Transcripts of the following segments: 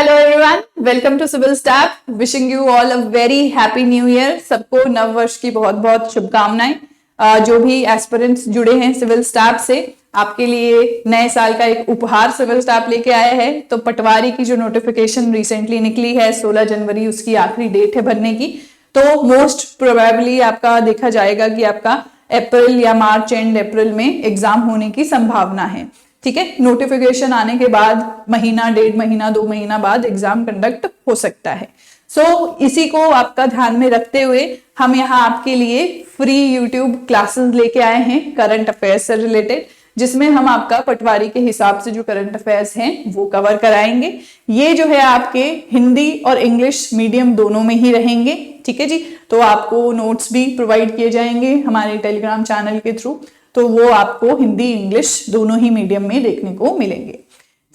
Hello everyone, welcome to civil step. Wishing you all a very happy new year. सबको नव वर्ष की बहुत बहुत शुभकामनाएं। जो भी एस्पिरेंट्स जुड़े हैं सिविल स्टैप से, आपके लिए नए साल का एक उपहार सिविल स्टैप लेके आया है। तो पटवारी की जो नोटिफिकेशन रिसेंटली निकली है 16 जनवरी, उसकी आखिरी डेट है भरने की। तो मोस्ट प्रोबेबली आपका देखा जाएगा कि आपका अप्रैल या मार्च एंड अप्रैल में एग्जाम होने की संभावना है। ठीक है, नोटिफिकेशन आने के बाद महीना, 1.5 महीना, 2 महीना बाद एग्जाम कंडक्ट हो सकता है। इसी को आपका ध्यान में रखते हुए हम यहाँ आपके लिए फ्री यूट्यूब क्लासेस लेके आए हैं करंट अफेयर्स से रिलेटेड, जिसमें हम आपका पटवारी के हिसाब से जो करंट अफेयर्स हैं वो कवर कराएंगे। ये जो है आपके हिंदी और इंग्लिश मीडियम दोनों में ही रहेंगे। ठीक है जी, तो आपको नोट्स भी प्रोवाइड किए जाएंगे हमारे टेलीग्राम चैनल के थ्रू, तो वो आपको हिंदी इंग्लिश दोनों ही मीडियम में देखने को मिलेंगे।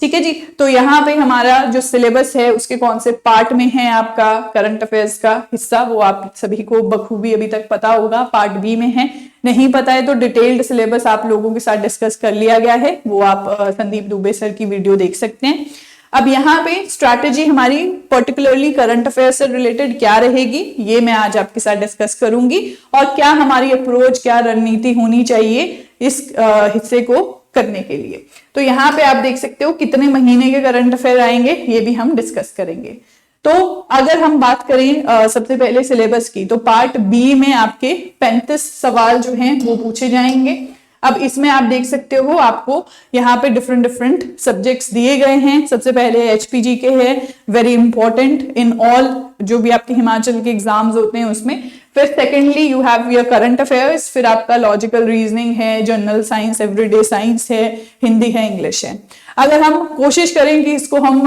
ठीक है जी, तो यहाँ पे हमारा जो सिलेबस है उसके कौन से पार्ट में है आपका करंट अफेयर्स का हिस्सा, वो आप सभी को बखूबी अभी तक पता होगा। पार्ट बी में है, नहीं पता है तो डिटेल्ड सिलेबस आप लोगों के साथ डिस्कस कर लिया गया है, वो आप संदीप दुबे सर की वीडियो देख सकते हैं। अब यहाँ पे स्ट्रैटेजी हमारी पर्टिकुलरली करंट अफेयर से रिलेटेड क्या रहेगी, ये मैं आज आपके साथ डिस्कस करूंगी, और क्या हमारी अप्रोच, क्या रणनीति होनी चाहिए इस हिस्से को करने के लिए। तो यहाँ पे आप देख सकते हो कितने महीने के करंट अफेयर आएंगे, ये भी हम डिस्कस करेंगे। तो अगर हम बात करें सबसे पहले सिलेबस की, तो पार्ट बी में आपके 35 सवाल जो हैं वो पूछे जाएंगे। अब इसमें आप देख सकते हो आपको यहाँ पे डिफरेंट सब्जेक्ट्स दिए गए हैं। सबसे पहले एचपीजी के है, वेरी इंपॉर्टेंट इन ऑल जो भी आपके हिमाचल के एग्जाम्स होते हैं उसमें। फिर secondly you have your current affairs, फिर आपका लॉजिकल रीजनिंग है, जनरल साइंस, एवरीडे साइंस है, हिंदी है, इंग्लिश है। अगर हम कोशिश करें कि इसको हम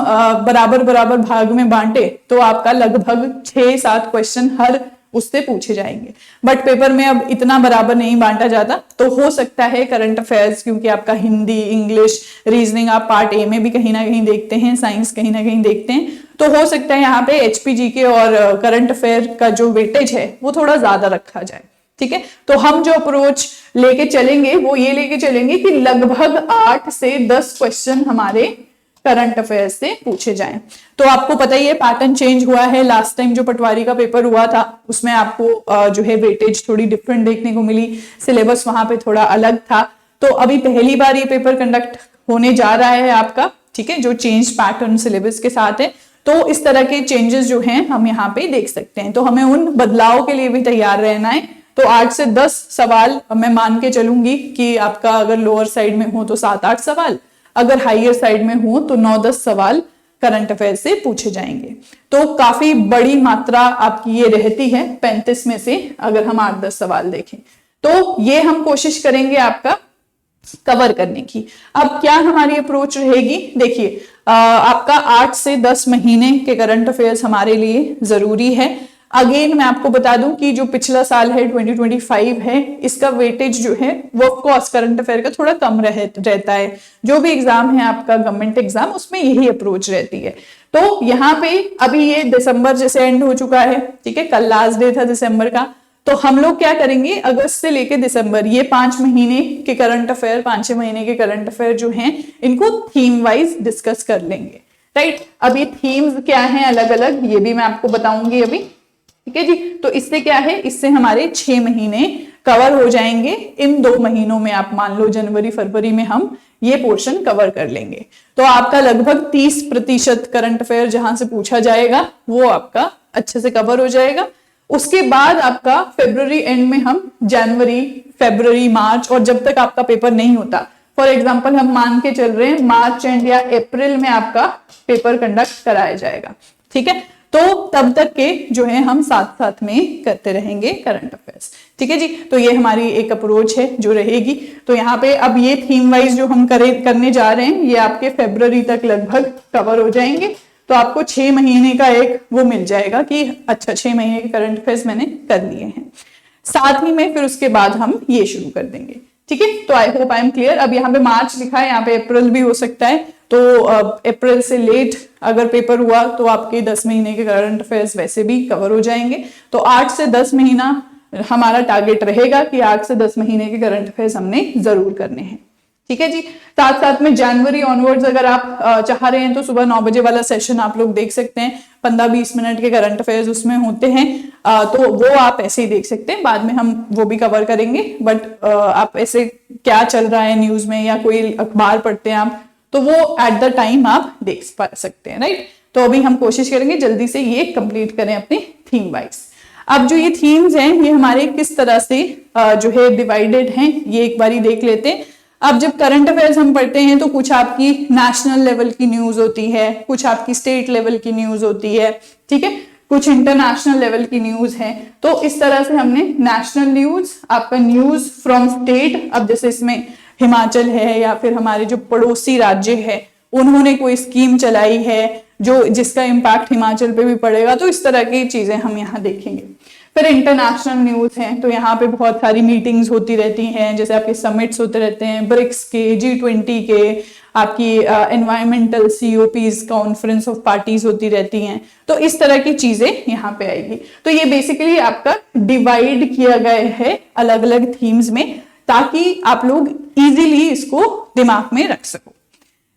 बराबर बराबर भाग में बांटे तो आपका लगभग 6-7 क्वेश्चन हर उससे पूछे जाएंगे, बट पेपर में अब इतना बराबर नहीं बांटा जाता। तो हो सकता है करंट अफेयर्स, क्योंकि आपका हिंदी, इंग्लिश, रीजनिंग आप पार्ट ए में भी कहीं ना कहीं देखते हैं, साइंस कहीं ना कहीं देखते हैं, तो हो सकता है यहाँ पे एचपीजी के और करंट अफेयर का जो वेटेज है वो थोड़ा ज्यादा रखा जाए। ठीक है, तो हम जो अप्रोच लेके चलेंगे वो ये लेके चलेंगे कि लगभग 8 से 10 क्वेश्चन हमारे करंट अफेयर्स से पूछे जाएं। तो आपको पता ही है पैटर्न चेंज हुआ है। लास्ट टाइम जो पटवारी का पेपर हुआ था उसमें आपको जो है वेटेज थोड़ी डिफरेंट देखने को मिली, सिलेबस वहां पे थोड़ा अलग था। तो अभी पहली बार ये पेपर कंडक्ट होने जा रहा है आपका, ठीक है, जो चेंज पैटर्न सिलेबस के साथ है। तो इस तरह के चेंजेस जो हैं हम यहाँ पे देख सकते हैं, तो हमें उन बदलाव के लिए भी तैयार रहना है। तो 8 से 10 सवाल मैं मान के चलूंगी कि आपका अगर लोअर साइड में हो तो 7-8 सवाल, अगर हाइयर साइड में हो तो 9-10 सवाल करंट अफेयर से पूछे जाएंगे। तो काफी बड़ी मात्रा आपकी ये रहती है 35 में से अगर हम 8-10 सवाल देखें, तो ये हम कोशिश करेंगे आपका कवर करने की। अब क्या हमारी अप्रोच रहेगी, देखिए आपका 8 से 10 महीने के करंट अफेयर्स हमारे लिए जरूरी है। अगेन मैं आपको बता दूं कि जो पिछला साल है 2025 है, इसका वेटेज जो है वो ऑफकोर्स करंट अफेयर का थोड़ा कम रहता है। जो भी एग्जाम है आपका गवर्नमेंट एग्जाम, उसमें यही अप्रोच रहती है। तो यहाँ पे अभी ये दिसंबर जैसे एंड हो चुका है, ठीक है, कल लास्ट डे था दिसंबर का। तो हम लोग क्या करेंगे, अगस्त से लेके दिसंबर, ये 5 महीने के करंट अफेयर, 5-6 महीने के करंट अफेयर जो हैं इनको थीम वाइज डिस्कस कर लेंगे। राइट, अब ये थीम्स क्या हैं अलग अलग, ये भी मैं आपको बताऊंगी अभी। ठीक है जी, तो इससे क्या है, इससे हमारे 6 महीने कवर हो जाएंगे। इन 2 महीनों में आप मान लो जनवरी फरवरी में हम ये पोर्शन कवर कर लेंगे, तो आपका लगभग 30% करंट अफेयर जहां से पूछा जाएगा वो आपका अच्छे से कवर हो जाएगा। उसके बाद आपका फरवरी एंड में हम जनवरी, फरवरी, मार्च, और जब तक आपका पेपर नहीं होता, फॉर एग्जाम्पल हम मान के चल रहे हैं मार्च एंड या अप्रैल में आपका पेपर कंडक्ट कराया जाएगा। ठीक है, तो तब तक के जो है हम साथ साथ में करते रहेंगे करंट अफेयर्स। ठीक है जी, तो ये हमारी एक अप्रोच है जो रहेगी। तो यहाँ पे अब ये थीम वाइज जो हम करने जा रहे हैं ये आपके फरवरी तक लगभग कवर हो जाएंगे। तो आपको 6 महीने का एक वो मिल जाएगा कि अच्छा 6 महीने के करंट अफेयर्स मैंने कर लिए हैं। साथ ही में फिर उसके बाद हम ये शुरू कर देंगे। ठीक है, तो I hope I am clear. अब यहाँ पे मार्च लिखा है, यहाँ पे अप्रैल भी हो सकता है, तो अप्रैल से लेट अगर पेपर हुआ तो आपके 10 महीने के करंट अफेयर्स वैसे भी कवर हो जाएंगे। तो 8 से 10 महीना हमारा टारगेट रहेगा कि 8 से 10 महीने के करंट अफेयर्स हमने जरूर करने हैं। ठीक है जी। साथ साथ में जनवरी ऑनवर्ड्स अगर आप चाह रहे हैं तो सुबह 9 बजे वाला सेशन आप लोग देख सकते हैं, 15-20 मिनट के करंट अफेयर्स उसमें होते हैं, तो वो आप ऐसे ही देख सकते हैं, बाद में हम वो भी कवर करेंगे। बट आप ऐसे क्या चल रहा है न्यूज में या कोई अखबार पढ़ते हैं आप, तो वो एट द टाइम आप देख सकते हैं, राइट। तो अभी हम कोशिश करेंगे जल्दी से ये कंप्लीट करें अपने थीम वाइज। अब जो ये थीम्स हैं ये हमारे किस तरह से जो है डिवाइडेड हैं, ये एक बारी देख लेते हैं। अब जब करंट अफेयर्स हम पढ़ते हैं तो कुछ आपकी नेशनल लेवल की न्यूज होती है, कुछ आपकी स्टेट लेवल की न्यूज होती है, ठीक है, कुछ इंटरनेशनल लेवल की न्यूज है। तो इस तरह से हमने नेशनल न्यूज, आपका न्यूज फ्रॉम स्टेट, अब जैसे इसमें हिमाचल है या फिर हमारे जो पड़ोसी राज्य है उन्होंने कोई स्कीम चलाई है जो जिसका इम्पैक्ट हिमाचल पे भी पड़ेगा, तो इस तरह की चीजें हम यहाँ देखेंगे। फिर इंटरनेशनल न्यूज है, तो यहाँ पे बहुत सारी मीटिंग्स होती रहती हैं, जैसे आपके समिट्स होते रहते हैं, ब्रिक्स के, G20 के, आपकी environmental COPs conference of parties होती रहती हैं। तो इस तरह की चीजें यहाँ पे आएगी। तो ये बेसिकली आपका डिवाइड किया गया है अलग अलग थीम्स में, ताकि आप लोग इजीली इसको दिमाग में रख सको,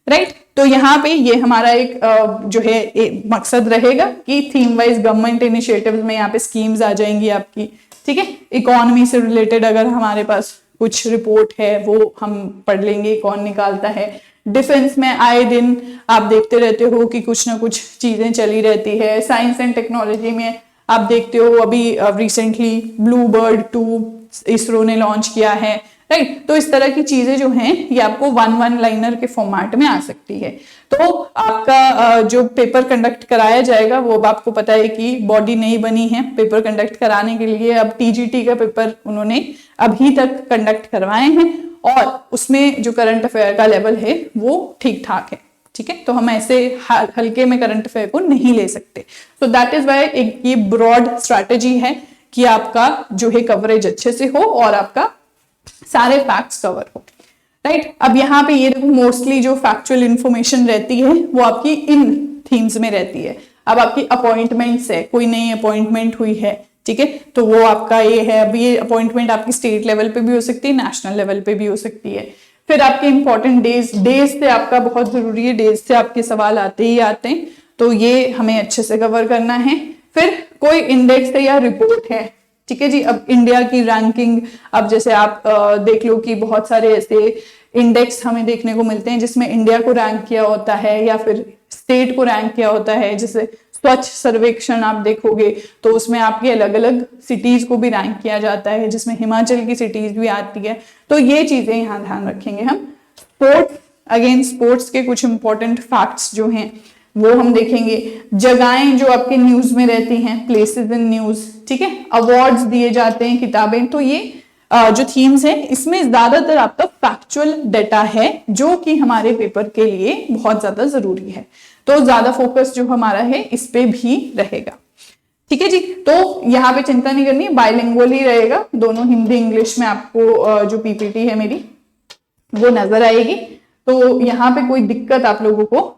राइट। तो यहाँ पे ये हमारा एक जो है एक मकसद रहेगा कि थीम वाइज गवर्नमेंट इनिशिएटिव्स में यहाँ पे स्कीम्स आ जाएंगी आपकी, ठीक है। इकोनॉमी से रिलेटेड अगर हमारे पास कुछ रिपोर्ट है वो हम पढ़ लेंगे, कौन निकालता है। डिफेंस में आए दिन आप देखते रहते हो कि कुछ ना कुछ चीजें चली रहती है। साइंस एंड टेक्नोलॉजी में आप देखते हो अभी रिसेंटली ब्लू बर्ड 2 इसरो ने लॉन्च किया है, राइट। तो इस तरह की चीजें जो हैं ये आपको वन लाइनर के फॉर्मेट में आ सकती है। तो आपका जो पेपर कंडक्ट कराया जाएगा वो अब आपको पता है कि बॉडी नहीं बनी है पेपर कंडक्ट कराने के लिए। अब TGT का पेपर उन्होंने अभी तक कंडक्ट करवाए हैं और उसमें जो करंट अफेयर का लेवल है वो ठीक ठाक है, ठीक है। तो हम ऐसे हल्के में करंट अफेयर को नहीं ले सकते। तो दैट इज वाई एक ये ब्रॉड स्ट्रैटेजी है कि आपका जो है कवरेज अच्छे से हो और आपका सारे फैक्ट्स कवर हो, राइट। अब यहाँ पे ये देखो मोस्टली जो फैक्चुअल इंफॉर्मेशन रहती है वो आपकी इन थीम्स में रहती है। अब आपकी अपॉइंटमेंट्स है, कोई नई अपॉइंटमेंट हुई है, ठीक है, तो वो आपका ये है। अब ये अपॉइंटमेंट आपकी स्टेट लेवल पे भी हो सकती है, नेशनल लेवल पे भी हो सकती है। फिर आपके इंपॉर्टेंट डेज से आपका बहुत जरूरी है, डेज से आपके सवाल आते ही आते हैं, तो ये हमें अच्छे से कवर करना है। फिर कोई इंडेक्स है या रिपोर्ट है, ठीक है जी। अब इंडिया की रैंकिंग, अब जैसे आप देख लो कि बहुत सारे ऐसे इंडेक्स हमें देखने को मिलते हैं जिसमें इंडिया को रैंक किया होता है या फिर स्टेट को रैंक किया होता है। जैसे स्वच्छ सर्वेक्षण आप देखोगे तो उसमें आपके अलग अलग सिटीज को भी रैंक किया जाता है, जिसमें हिमाचल की सिटीज भी आती है। तो ये चीजें यहाँ ध्यान रखेंगे हम। स्पोर्ट्स, अगेन स्पोर्ट्स के कुछ इंपॉर्टेंट फैक्ट्स जो हैं वो हम देखेंगे। जगहें जो आपके न्यूज में रहती हैं, प्लेसेस इन न्यूज, ठीक है। अवार्ड्स दिए जाते हैं, किताबें। तो ये जो थीम्स है इसमें ज्यादातर आपका फैक्चुअल डेटा है जो कि हमारे पेपर के लिए बहुत ज्यादा जरूरी है। तो ज्यादा फोकस जो हमारा है इस पे भी रहेगा, ठीक है जी। तो यहाँ पे चिंता नहीं करनी, बाइलिंगुअल ही रहेगा, दोनों हिंदी इंग्लिश में आपको जो PPT है मेरी वो नजर आएगी। तो यहाँ पे कोई दिक्कत आप लोगों को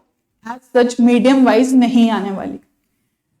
सच मीडियम वाइज नहीं आने वाली।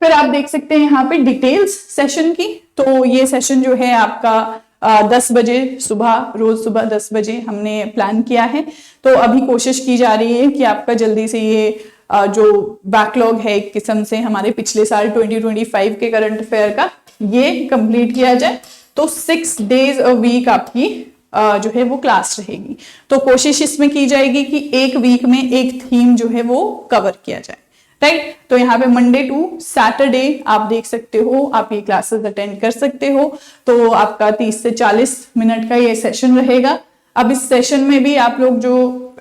फिर आप देख सकते हैं यहाँ पे डिटेल्स सेशन की। तो ये सेशन जो है आपका 10 बजे सुबह, रोज सुबह 10 बजे हमने प्लान किया है। तो अभी कोशिश की जा रही है कि आपका जल्दी से ये जो बैकलॉग है एक किस्म से हमारे पिछले साल 2025 के करंट अफेयर का, ये कंप्लीट किया जाए। तो 6 days अ वीक आपकी जो है वो क्लास रहेगी। तो कोशिश इसमें की जाएगी कि एक वीक में एक थीम जो है वो कवर किया जाए, राइट। तो यहाँ पे मंडे टू सैटरडे आप देख सकते हो, आप ये क्लासेस अटेंड कर सकते हो। तो आपका 30 से 40 मिनट का ये सेशन रहेगा। अब इस सेशन में भी आप लोग जो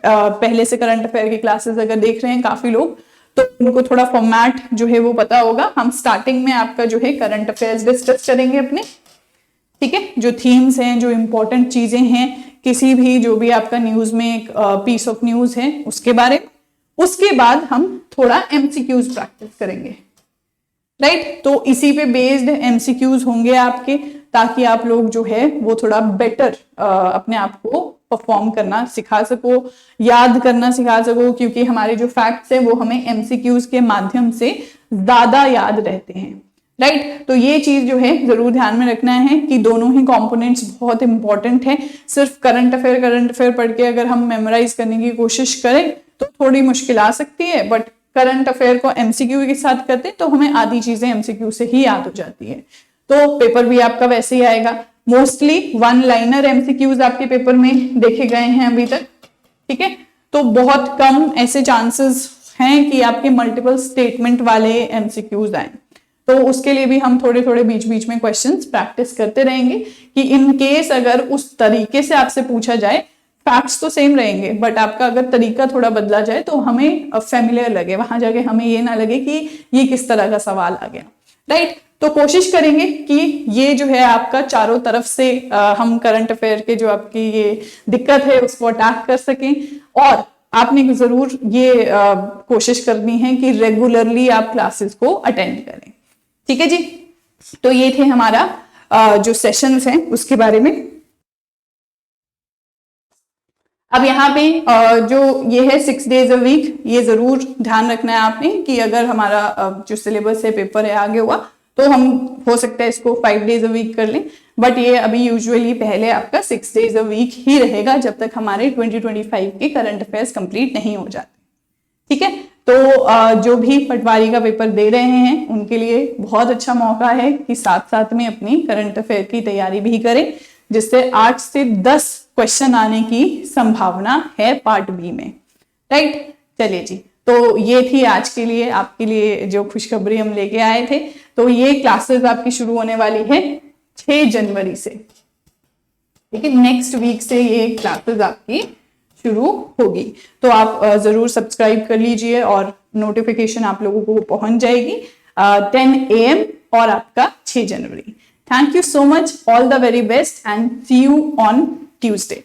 पहले से करंट अफेयर की क्लासेस अगर देख रहे हैं काफी लोग, तो उनको थोड़ा फॉर्मेट जो है वो पता होगा। हम स्टार्टिंग में आपका जो है करंट अफेयर्स डिस्कस करेंगे अपने, ठीक है। जो थीम्स हैं, जो इंपॉर्टेंट चीजें हैं, किसी भी जो भी आपका न्यूज में एक पीस ऑफ न्यूज है उसके बारे में। उसके बाद हम थोड़ा MCQs प्रैक्टिस करेंगे, राइट। तो इसी पे बेस्ड MCQs होंगे आपके, ताकि आप लोग जो है वो थोड़ा बेटर अपने आप को परफॉर्म करना सिखा सको, याद करना सिखा सको। क्योंकि हमारे जो फैक्ट्स हैं वो हमें MCQs के माध्यम से ज्यादा याद रहते हैं, राइट। तो ये चीज जो है जरूर ध्यान में रखना है कि दोनों ही कंपोनेंट्स बहुत इंपॉर्टेंट है। सिर्फ करंट अफेयर पढ़ के अगर हम मेमोराइज करने की कोशिश करें तो थोड़ी मुश्किल आ सकती है, बट करंट अफेयर को एमसीक्यू के साथ करते तो हमें आधी चीजें एमसीक्यू से ही याद हो जाती है। तो पेपर भी आपका वैसे ही आएगा। मोस्टली वन लाइनर एमसीक्यूज आपके पेपर में देखे गए हैं अभी तक, ठीक है। तो बहुत कम ऐसे चांसेस हैं कि आपके मल्टीपल स्टेटमेंट वाले एमसीक्यूज आए। तो उसके लिए भी हम थोड़े थोड़े बीच बीच में क्वेश्चंस प्रैक्टिस करते रहेंगे कि इन केस अगर उस तरीके से आपसे पूछा जाए, फैक्ट्स तो सेम रहेंगे बट आपका अगर तरीका थोड़ा बदला जाए तो हमें फेमिलियर लगे, वहां जाके हमें ये ना लगे कि ये किस तरह का सवाल आ गया, राइट। तो कोशिश करेंगे कि ये जो है आपका चारों तरफ से हम करंट अफेयर के जो आपकी ये दिक्कत है उसको अटैक कर सकें। और आपने जरूर ये कोशिश करनी है कि रेगुलरली आप क्लासेस को अटेंड करें, ठीक है जी। तो ये थे हमारा जो सेशंस हैं उसके बारे में। अब यहाँ पे जो ये है 6 days a week, ये जरूर ध्यान रखना है आपने कि अगर हमारा जो सिलेबस है पेपर है आगे हुआ तो हम हो सकता है इसको 5 days a week कर लें, बट ये अभी यूजुअली पहले आपका 6 days a week ही रहेगा जब तक हमारे 2025 के करंट अफेयर्स कंप्लीट नहीं हो जाते, ठीक है। तो जो भी पटवारी का पेपर दे रहे हैं उनके लिए बहुत अच्छा मौका है कि साथ साथ में अपनी करंट अफेयर की तैयारी भी करें, जिससे 8 से 10 क्वेश्चन आने की संभावना है पार्ट बी में, राइट। चलिए जी, तो ये थी आज के लिए आपके लिए जो खुशखबरी हम लेके आए थे। तो ये क्लासेस आपकी शुरू होने वाली है 6 जनवरी से, ठीक है। नेक्स्ट वीक से ये क्लासेस आपकी शुरू होगी। तो आप जरूर सब्सक्राइब कर लीजिए और नोटिफिकेशन आप लोगों को पहुंच जाएगी 10 AM और आपका 6 जनवरी। Thank you so much. All the very best and see you on Tuesday.